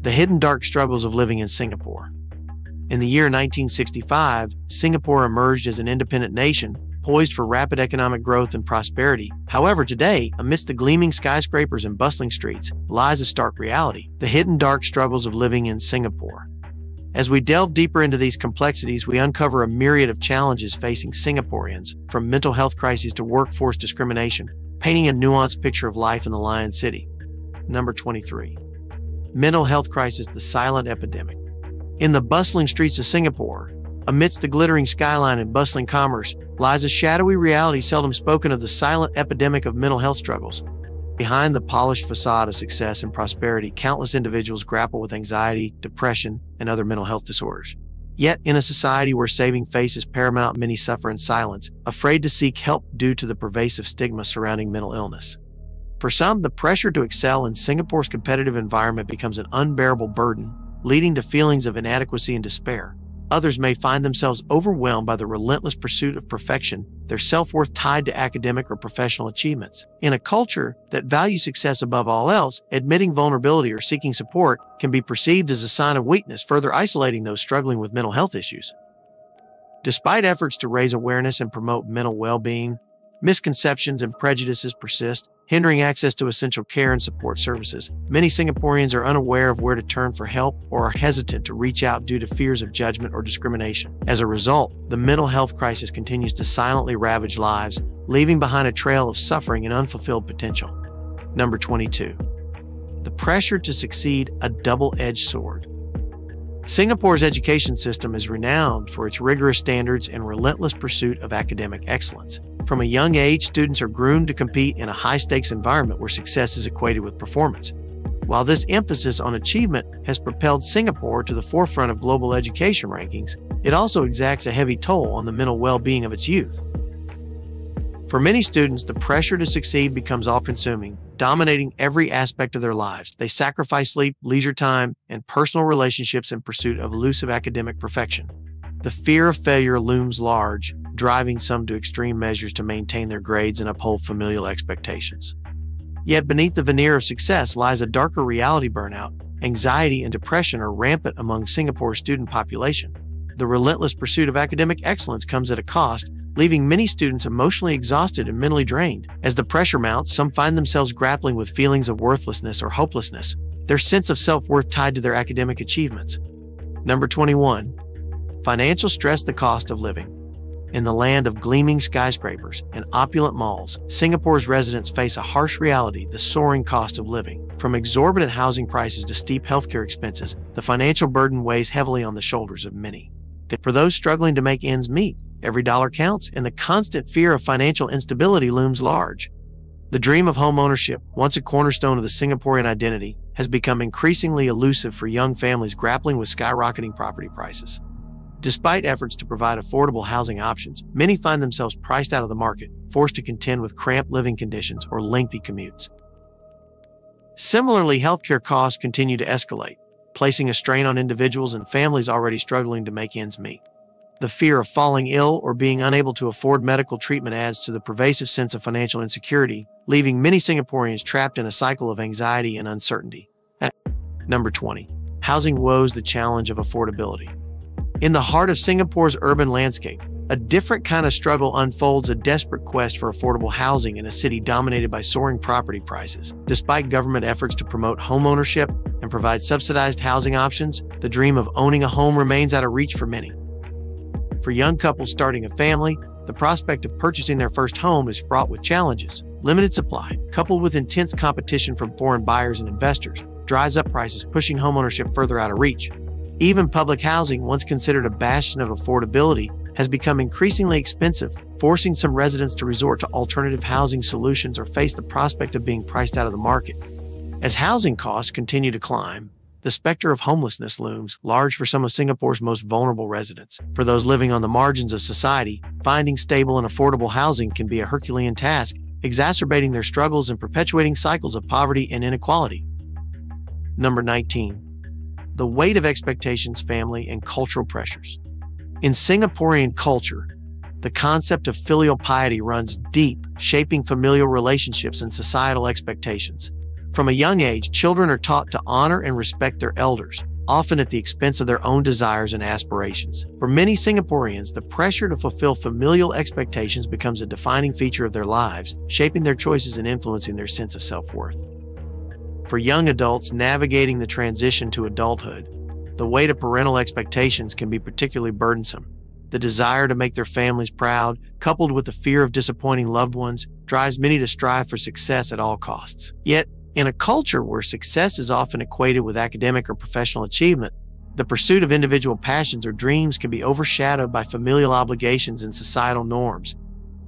The hidden dark struggles of living in Singapore. In the year 1965, Singapore emerged as an independent nation, poised for rapid economic growth and prosperity. However, today, amidst the gleaming skyscrapers and bustling streets, lies a stark reality: the hidden dark struggles of living in Singapore. As we delve deeper into these complexities, we uncover a myriad of challenges facing Singaporeans, from mental health crises to workforce discrimination, painting a nuanced picture of life in the Lion City. Number 23. Mental health crisis, the silent epidemic. In the bustling streets of Singapore, amidst the glittering skyline and bustling commerce, lies a shadowy reality seldom spoken of: the silent epidemic of mental health struggles. Behind the polished facade of success and prosperity, countless individuals grapple with anxiety, depression, and other mental health disorders. Yet, in a society where saving face is paramount, many suffer in silence, afraid to seek help due to the pervasive stigma surrounding mental illness. For some, the pressure to excel in Singapore's competitive environment becomes an unbearable burden, leading to feelings of inadequacy and despair. Others may find themselves overwhelmed by the relentless pursuit of perfection, their self-worth tied to academic or professional achievements. In a culture that values success above all else, admitting vulnerability or seeking support can be perceived as a sign of weakness, further isolating those struggling with mental health issues. Despite efforts to raise awareness and promote mental well-being, misconceptions and prejudices persist, hindering access to essential care and support services. Many Singaporeans are unaware of where to turn for help or are hesitant to reach out due to fears of judgment or discrimination. As a result, the mental health crisis continues to silently ravage lives, leaving behind a trail of suffering and unfulfilled potential. Number 22. The pressure to succeed, a double-edged sword. Singapore's education system is renowned for its rigorous standards and relentless pursuit of academic excellence. From a young age, students are groomed to compete in a high-stakes environment where success is equated with performance. While this emphasis on achievement has propelled Singapore to the forefront of global education rankings, it also exacts a heavy toll on the mental well-being of its youth. For many students, the pressure to succeed becomes all-consuming, dominating every aspect of their lives. They sacrifice sleep, leisure time, and personal relationships in pursuit of elusive academic perfection. The fear of failure looms large, driving some to extreme measures to maintain their grades and uphold familial expectations. Yet beneath the veneer of success lies a darker reality: burnout, anxiety, and depression are rampant among Singapore's student population. The relentless pursuit of academic excellence comes at a cost, leaving many students emotionally exhausted and mentally drained. As the pressure mounts, some find themselves grappling with feelings of worthlessness or hopelessness, their sense of self-worth tied to their academic achievements. Number 21. Financial stress, the cost of living. In the land of gleaming skyscrapers and opulent malls, Singapore's residents face a harsh reality: the soaring cost of living. From exorbitant housing prices to steep healthcare expenses, the financial burden weighs heavily on the shoulders of many. For those struggling to make ends meet, every dollar counts, and the constant fear of financial instability looms large. The dream of home ownership, once a cornerstone of the Singaporean identity, has become increasingly elusive for young families grappling with skyrocketing property prices. Despite efforts to provide affordable housing options, many find themselves priced out of the market, forced to contend with cramped living conditions or lengthy commutes. Similarly, healthcare costs continue to escalate, placing a strain on individuals and families already struggling to make ends meet. The fear of falling ill or being unable to afford medical treatment adds to the pervasive sense of financial insecurity, leaving many Singaporeans trapped in a cycle of anxiety and uncertainty. Number 20. Housing woes, the challenge of affordability. In the heart of Singapore's urban landscape, a different kind of struggle unfolds: a desperate quest for affordable housing in a city dominated by soaring property prices. Despite government efforts to promote homeownership and provide subsidized housing options, the dream of owning a home remains out of reach for many. For young couples starting a family, the prospect of purchasing their first home is fraught with challenges. Limited supply, coupled with intense competition from foreign buyers and investors, drives up prices, pushing homeownership further out of reach. Even public housing, once considered a bastion of affordability, has become increasingly expensive, forcing some residents to resort to alternative housing solutions or face the prospect of being priced out of the market. As housing costs continue to climb, the specter of homelessness looms large for some of Singapore's most vulnerable residents. For those living on the margins of society, finding stable and affordable housing can be a Herculean task, exacerbating their struggles and perpetuating cycles of poverty and inequality. Number 19. The weight of expectations, family, and cultural pressures. In Singaporean culture, the concept of filial piety runs deep, shaping familial relationships and societal expectations. From a young age, children are taught to honor and respect their elders, often at the expense of their own desires and aspirations. For many Singaporeans, the pressure to fulfill familial expectations becomes a defining feature of their lives, shaping their choices and influencing their sense of self-worth. For young adults navigating the transition to adulthood, the weight of parental expectations can be particularly burdensome. The desire to make their families proud, coupled with the fear of disappointing loved ones, drives many to strive for success at all costs. Yet, in a culture where success is often equated with academic or professional achievement, the pursuit of individual passions or dreams can be overshadowed by familial obligations and societal norms.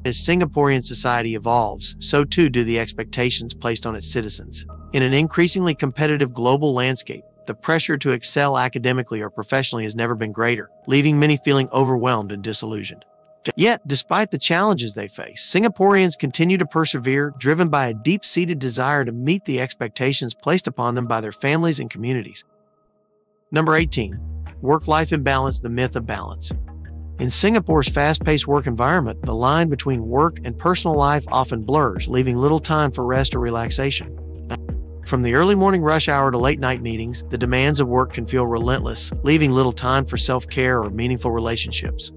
As Singaporean society evolves, so too do the expectations placed on its citizens. In an increasingly competitive global landscape, the pressure to excel academically or professionally has never been greater, leaving many feeling overwhelmed and disillusioned. Yet, despite the challenges they face, Singaporeans continue to persevere, driven by a deep-seated desire to meet the expectations placed upon them by their families and communities. Number 18. Work-life imbalance, the myth of balance. In Singapore's fast-paced work environment, the line between work and personal life often blurs, leaving little time for rest or relaxation. From the early morning rush hour to late-night meetings, the demands of work can feel relentless, leaving little time for self-care or meaningful relationships.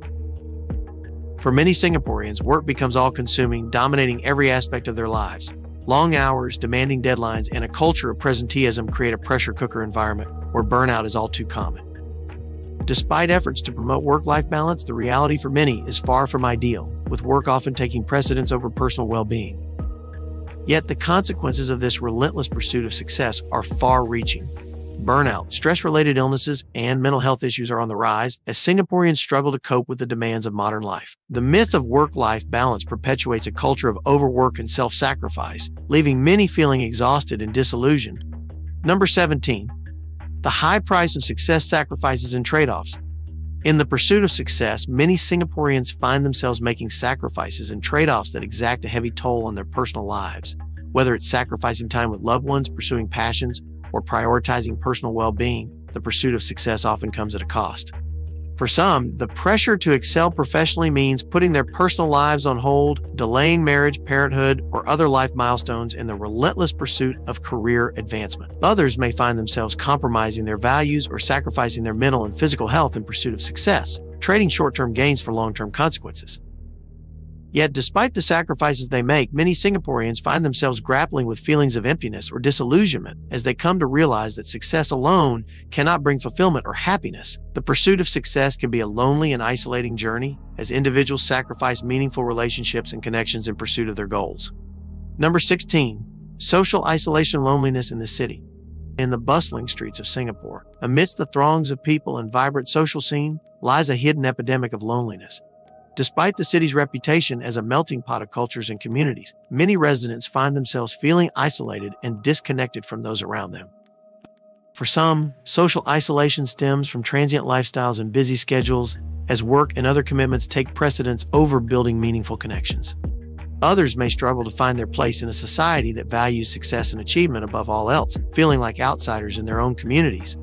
For many Singaporeans, work becomes all-consuming, dominating every aspect of their lives. Long hours, demanding deadlines, and a culture of presenteeism create a pressure cooker environment where burnout is all too common. Despite efforts to promote work-life balance, the reality for many is far from ideal, with work often taking precedence over personal well-being. Yet the consequences of this relentless pursuit of success are far-reaching. Burnout, stress-related illnesses, and mental health issues are on the rise as Singaporeans struggle to cope with the demands of modern life. The myth of work-life balance perpetuates a culture of overwork and self-sacrifice, leaving many feeling exhausted and disillusioned. Number 17. The high price of success, sacrifices, and trade-offs. In the pursuit of success, many Singaporeans find themselves making sacrifices and trade-offs that exact a heavy toll on their personal lives. Whether it's sacrificing time with loved ones, pursuing passions, or prioritizing personal well-being, the pursuit of success often comes at a cost. For some, the pressure to excel professionally means putting their personal lives on hold, delaying marriage, parenthood, or other life milestones in the relentless pursuit of career advancement. Others may find themselves compromising their values or sacrificing their mental and physical health in pursuit of success, trading short-term gains for long-term consequences. Yet, despite the sacrifices they make, many Singaporeans find themselves grappling with feelings of emptiness or disillusionment as they come to realize that success alone cannot bring fulfillment or happiness. The pursuit of success can be a lonely and isolating journey as individuals sacrifice meaningful relationships and connections in pursuit of their goals. Number 16. Social isolation, loneliness in the city. In the bustling streets of Singapore, amidst the throngs of people and vibrant social scene, lies a hidden epidemic of loneliness. Despite the city's reputation as a melting pot of cultures and communities, many residents find themselves feeling isolated and disconnected from those around them. For some, social isolation stems from transient lifestyles and busy schedules, as work and other commitments take precedence over building meaningful connections. Others may struggle to find their place in a society that values success and achievement above all else, feeling like outsiders in their own communities.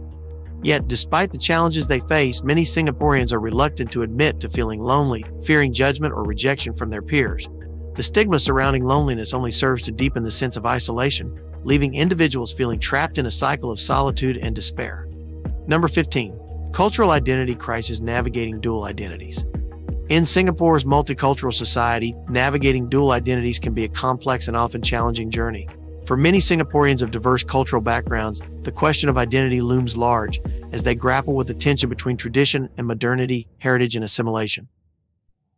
Yet, despite the challenges they face, many Singaporeans are reluctant to admit to feeling lonely, fearing judgment or rejection from their peers. The stigma surrounding loneliness only serves to deepen the sense of isolation, leaving individuals feeling trapped in a cycle of solitude and despair. Number 15. Cultural identity crisis, navigating dual identities. In Singapore's multicultural society, navigating dual identities can be a complex and often challenging journey. For many Singaporeans of diverse cultural backgrounds, the question of identity looms large as they grapple with the tension between tradition and modernity, heritage and assimilation.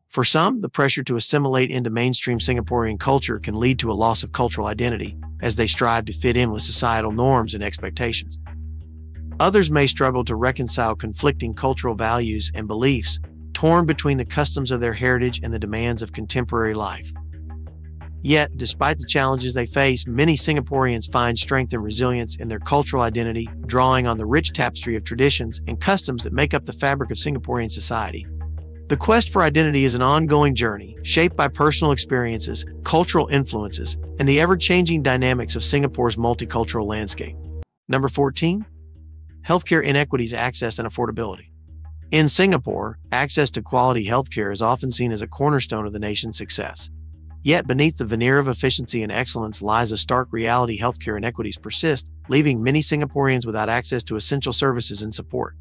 For some, the pressure to assimilate into mainstream Singaporean culture can lead to a loss of cultural identity as they strive to fit in with societal norms and expectations. Others may struggle to reconcile conflicting cultural values and beliefs, torn between the customs of their heritage and the demands of contemporary life. Yet, despite the challenges they face, many Singaporeans find strength and resilience in their cultural identity, drawing on the rich tapestry of traditions and customs that make up the fabric of Singaporean society. The quest for identity is an ongoing journey, shaped by personal experiences, cultural influences, and the ever-changing dynamics of Singapore's multicultural landscape. Number 14. Healthcare inequities, access and affordability. In Singapore, access to quality healthcare is often seen as a cornerstone of the nation's success. Yet beneath the veneer of efficiency and excellence lies a stark reality: healthcare inequities persist, leaving many Singaporeans without access to essential services and support.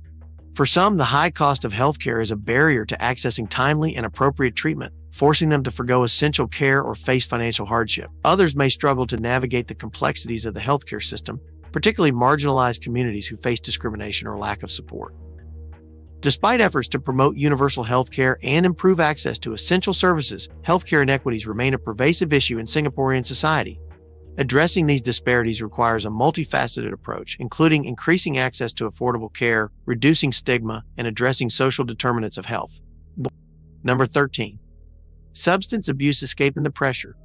For some, the high cost of healthcare is a barrier to accessing timely and appropriate treatment, forcing them to forgo essential care or face financial hardship. Others may struggle to navigate the complexities of the healthcare system, particularly marginalized communities who face discrimination or lack of support. Despite efforts to promote universal healthcare and improve access to essential services, healthcare inequities remain a pervasive issue in Singaporean society. Addressing these disparities requires a multifaceted approach, including increasing access to affordable care, reducing stigma, and addressing social determinants of health. Number 13. Substance abuse: escaping the pressure.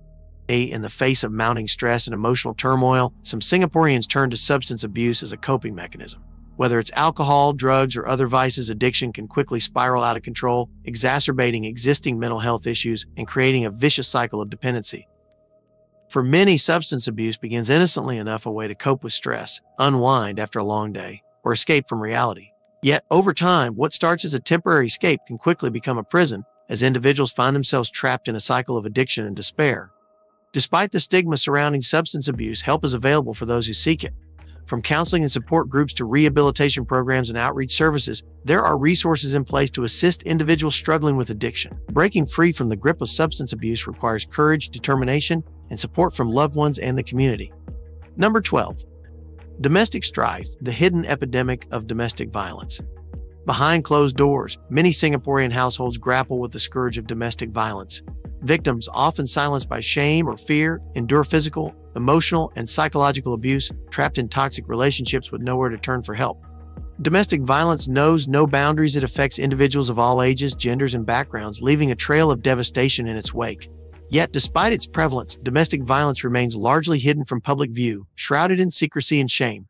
In the face of mounting stress and emotional turmoil, some Singaporeans turn to substance abuse as a coping mechanism. Whether it's alcohol, drugs, or other vices, addiction can quickly spiral out of control, exacerbating existing mental health issues and creating a vicious cycle of dependency. For many, substance abuse begins innocently enough, a way to cope with stress, unwind after a long day, or escape from reality. Yet, over time, what starts as a temporary escape can quickly become a prison, as individuals find themselves trapped in a cycle of addiction and despair. Despite the stigma surrounding substance abuse, help is available for those who seek it. From counseling and support groups to rehabilitation programs and outreach services, there are resources in place to assist individuals struggling with addiction. Breaking free from the grip of substance abuse requires courage, determination, and support from loved ones and the community. Number 12. Domestic strife: the hidden epidemic of domestic violence. Behind closed doors, many Singaporean households grapple with the scourge of domestic violence. Victims, often silenced by shame or fear, endure physical, emotional, and psychological abuse, trapped in toxic relationships with nowhere to turn for help. Domestic violence knows no boundaries. It affects individuals of all ages, genders, and backgrounds, leaving a trail of devastation in its wake. Yet, despite its prevalence, domestic violence remains largely hidden from public view, shrouded in secrecy and shame.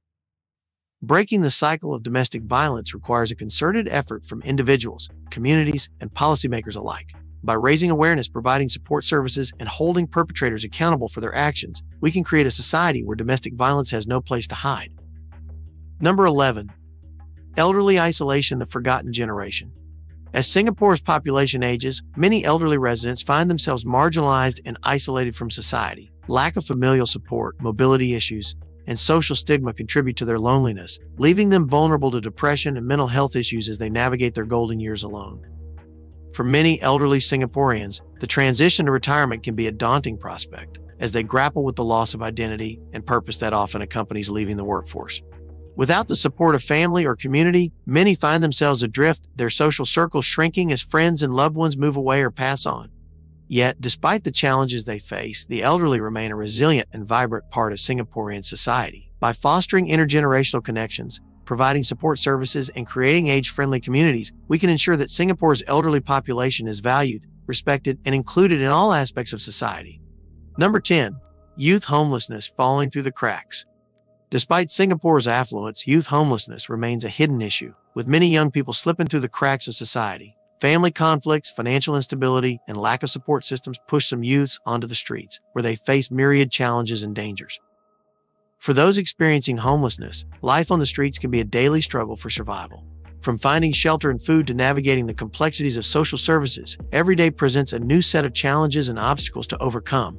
Breaking the cycle of domestic violence requires a concerted effort from individuals, communities, and policymakers alike. By raising awareness, providing support services, and holding perpetrators accountable for their actions, we can create a society where domestic violence has no place to hide. Number 11. Elderly isolation: the forgotten generation. As Singapore's population ages, many elderly residents find themselves marginalized and isolated from society. Lack of familial support, mobility issues, and social stigma contribute to their loneliness, leaving them vulnerable to depression and mental health issues as they navigate their golden years alone. For many elderly Singaporeans, the transition to retirement can be a daunting prospect, as they grapple with the loss of identity and purpose that often accompanies leaving the workforce. Without the support of family or community, many find themselves adrift, their social circles shrinking as friends and loved ones move away or pass on. Yet, despite the challenges they face, the elderly remain a resilient and vibrant part of Singaporean society. By fostering intergenerational connections, providing support services, and creating age-friendly communities, we can ensure that Singapore's elderly population is valued, respected, and included in all aspects of society. Number 10. Youth homelessness: falling through the cracks. Despite Singapore's affluence, youth homelessness remains a hidden issue, with many young people slipping through the cracks of society. Family conflicts, financial instability, and lack of support systems push some youths onto the streets, where they face myriad challenges and dangers. For those experiencing homelessness, life on the streets can be a daily struggle for survival. From finding shelter and food to navigating the complexities of social services, every day presents a new set of challenges and obstacles to overcome.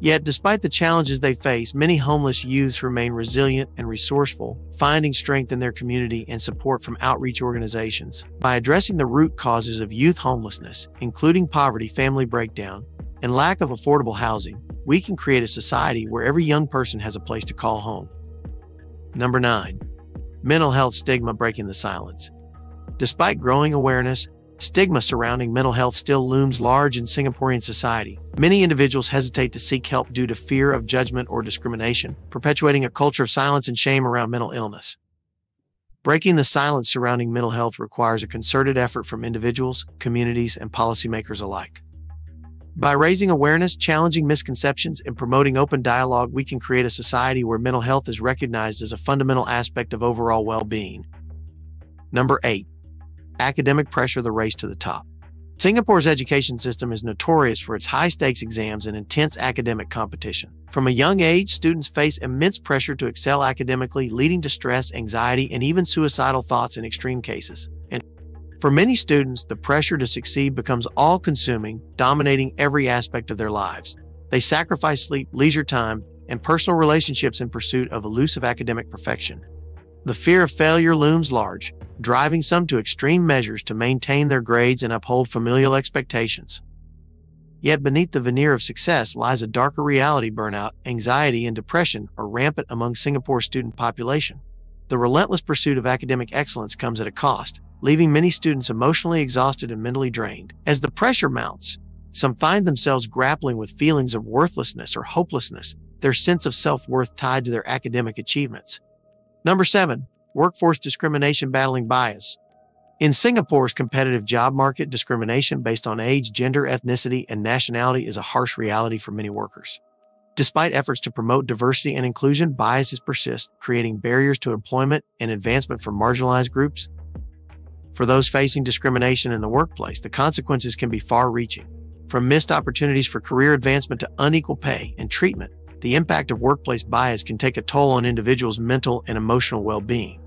Yet, despite the challenges they face, many homeless youths remain resilient and resourceful, finding strength in their community and support from outreach organizations. By addressing the root causes of youth homelessness, including poverty, family breakdown, and lack of affordable housing, we can create a society where every young person has a place to call home. Number 9. Mental health stigma: breaking the silence. Despite growing awareness, stigma surrounding mental health still looms large in Singaporean society. Many individuals hesitate to seek help due to fear of judgment or discrimination, perpetuating a culture of silence and shame around mental illness. Breaking the silence surrounding mental health requires a concerted effort from individuals, communities, and policymakers alike. By raising awareness, challenging misconceptions, and promoting open dialogue, we can create a society where mental health is recognized as a fundamental aspect of overall well-being. Number 8. Academic pressure: the race to the top. Singapore's education system is notorious for its high-stakes exams and intense academic competition. From a young age, students face immense pressure to excel academically, leading to stress, anxiety, and even suicidal thoughts in extreme cases. And For many students, the pressure to succeed becomes all-consuming, dominating every aspect of their lives. They sacrifice sleep, leisure time, and personal relationships in pursuit of elusive academic perfection. The fear of failure looms large, driving some to extreme measures to maintain their grades and uphold familial expectations. Yet beneath the veneer of success lies a darker reality. Burnout, anxiety, and depression are rampant among Singapore's student population. The relentless pursuit of academic excellence comes at a cost, leaving many students emotionally exhausted and mentally drained. As the pressure mounts, some find themselves grappling with feelings of worthlessness or hopelessness, their sense of self-worth tied to their academic achievements. Number 7. Workforce discrimination battling bias. In Singapore's competitive job market, discrimination based on age, gender, ethnicity, and nationality is a harsh reality for many workers. Despite efforts to promote diversity and inclusion, biases persist, creating barriers to employment and advancement for marginalized groups. For those facing discrimination in the workplace, the consequences can be far-reaching. From missed opportunities for career advancement to unequal pay and treatment, the impact of workplace bias can take a toll on individuals' mental and emotional well-being.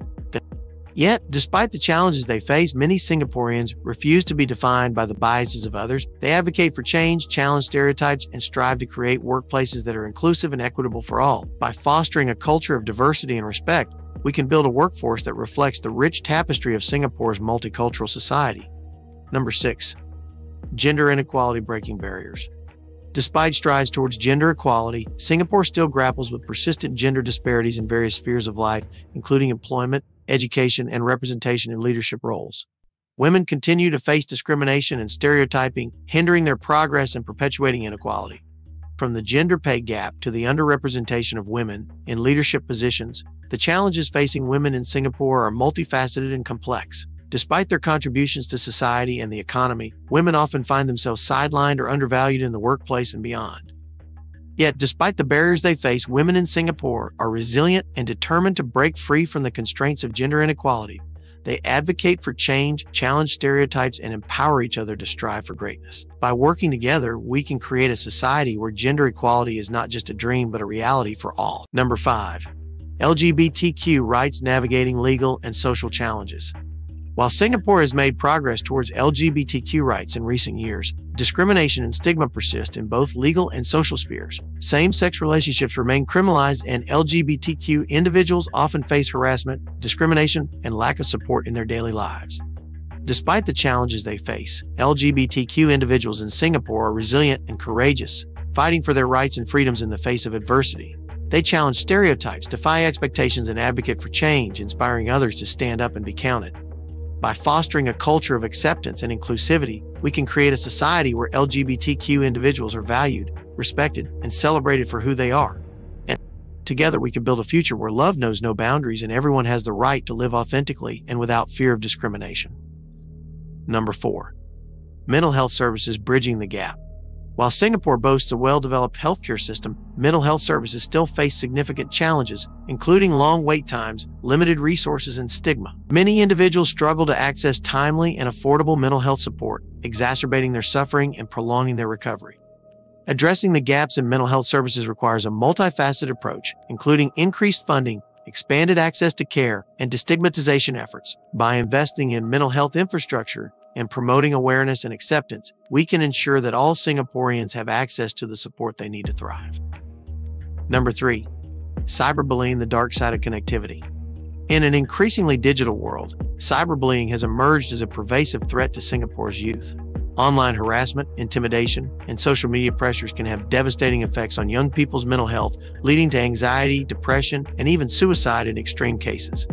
Yet, despite the challenges they face, many Singaporeans refuse to be defined by the biases of others. They advocate for change, challenge stereotypes, and strive to create workplaces that are inclusive and equitable for all. By fostering a culture of diversity and respect, we can build a workforce that reflects the rich tapestry of Singapore's multicultural society. Number 6. Gender inequality breaking barriers. Despite strides towards gender equality, Singapore still grapples with persistent gender disparities in various spheres of life, including employment, education, and representation in leadership roles. Women continue to face discrimination and stereotyping, hindering their progress and perpetuating inequality. From the gender pay gap to the underrepresentation of women in leadership positions, the challenges facing women in Singapore are multifaceted and complex. Despite their contributions to society and the economy, women often find themselves sidelined or undervalued in the workplace and beyond. Yet, despite the barriers they face, women in Singapore are resilient and determined to break free from the constraints of gender inequality. They advocate for change, challenge stereotypes, and empower each other to strive for greatness. By working together, we can create a society where gender equality is not just a dream but a reality for all. Number 5. LGBTQ rights navigating legal and social challenges. While Singapore has made progress towards LGBTQ rights in recent years, discrimination and stigma persist in both legal and social spheres. Same-sex relationships remain criminalized, and LGBTQ individuals often face harassment, discrimination, and lack of support in their daily lives. Despite the challenges they face, LGBTQ individuals in Singapore are resilient and courageous, fighting for their rights and freedoms in the face of adversity. They challenge stereotypes, defy expectations, and advocate for change, inspiring others to stand up and be counted. By fostering a culture of acceptance and inclusivity, we can create a society where LGBTQ individuals are valued, respected, and celebrated for who they are. And together we can build a future where love knows no boundaries and everyone has the right to live authentically and without fear of discrimination. Number 4. Mental health services bridging the gap. While Singapore boasts a well-developed healthcare system, mental health services still face significant challenges, including long wait times, limited resources, and stigma. Many individuals struggle to access timely and affordable mental health support, exacerbating their suffering and prolonging their recovery. Addressing the gaps in mental health services requires a multifaceted approach, including increased funding, expanded access to care, and destigmatization efforts. By investing in mental health infrastructure and promoting awareness and acceptance, we can ensure that all Singaporeans have access to the support they need to thrive. Number 3. Cyberbullying, the dark side of connectivity. In an increasingly digital world, cyberbullying has emerged as a pervasive threat to Singapore's youth. Online harassment, intimidation, and social media pressures can have devastating effects on young people's mental health, leading to anxiety, depression, and even suicide in extreme cases.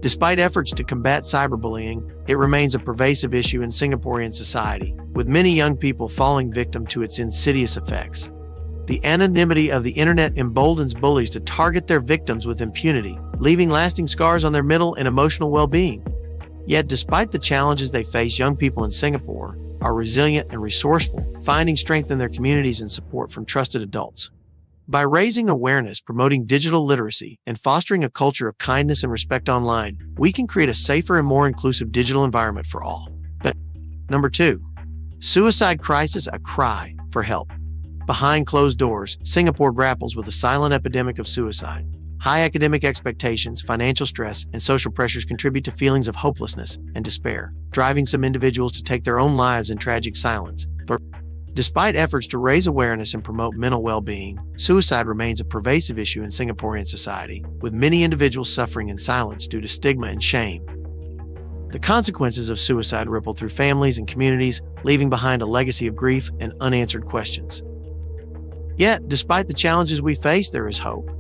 Despite efforts to combat cyberbullying, it remains a pervasive issue in Singaporean society, with many young people falling victim to its insidious effects. The anonymity of the internet emboldens bullies to target their victims with impunity, leaving lasting scars on their mental and emotional well-being. Yet, despite the challenges they face, young people in Singapore are resilient and resourceful, finding strength in their communities and support from trusted adults. By raising awareness, promoting digital literacy, and fostering a culture of kindness and respect online, we can create a safer and more inclusive digital environment for all. Number 2. Suicide crisis, a cry for help. Behind closed doors, Singapore grapples with a silent epidemic of suicide. High academic expectations, financial stress, and social pressures contribute to feelings of hopelessness and despair, driving some individuals to take their own lives in tragic silence. Despite efforts to raise awareness and promote mental well-being, suicide remains a pervasive issue in Singaporean society, with many individuals suffering in silence due to stigma and shame. The consequences of suicide ripple through families and communities, leaving behind a legacy of grief and unanswered questions. Yet, despite the challenges we face, there is hope.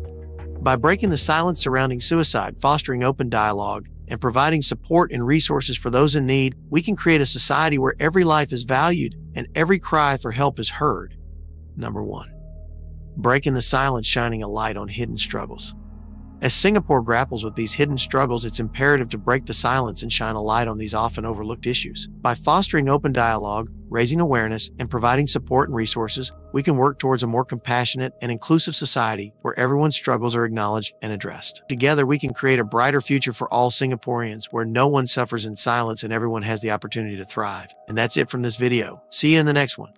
By breaking the silence surrounding suicide, fostering open dialogue, and providing support and resources for those in need, we can create a society where every life is valued and every cry for help is heard. Number 1. Breaking the silence, shining a light on hidden struggles. As Singapore grapples with these hidden struggles, it's imperative to break the silence and shine a light on these often overlooked issues. By fostering open dialogue, raising awareness, and providing support and resources, we can work towards a more compassionate and inclusive society where everyone's struggles are acknowledged and addressed. Together, we can create a brighter future for all Singaporeans where no one suffers in silence and everyone has the opportunity to thrive. And that's it from this video. See you in the next one.